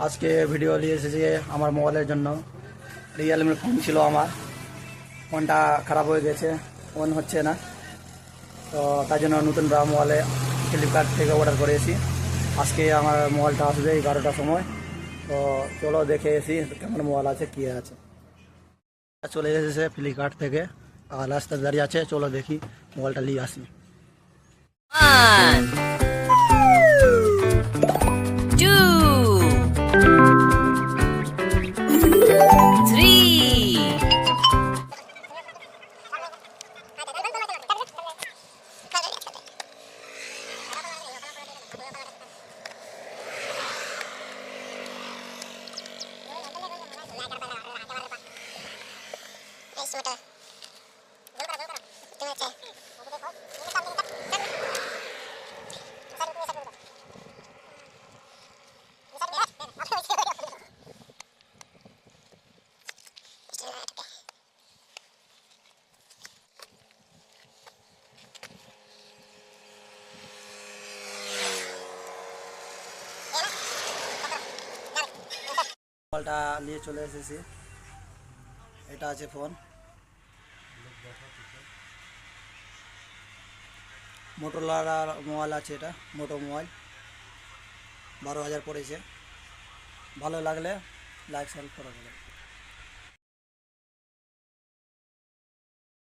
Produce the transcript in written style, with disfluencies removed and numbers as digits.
আজকে ভিডিও নিয়ে এসেছি আমার মোবাইলের জন্য। রিয়েলমির ফোন ছিল আমার, ফোনটা খারাপ হয়ে গেছে, অন হচ্ছে না। তো তার জন্য নতুন মোবাইলে ফ্লিপকার্ট থেকে অর্ডার করেছি। আজকে আমার মোবাইলটা আসবে 11টার সময়। তো চলো দেখে এসি কেমন মোবাইল আছে, কী আছে। চলে এসেছে ফ্লিপকার্ট থেকে, আর রাস্তায় দাঁড়িয়ে আছে। চলো দেখি মোবাইলটা নিয়ে আসি। 1, 2, 3. মোবাইলটা নিয়ে চলে এসেছি। এটা আছে ফোন, মোটরোলার মোবাইল আছে। এটা মোটো মোবাইল, 12,000 পড়েছে। ভালো লাগলে লাইক শেয়ার করে দেবেন।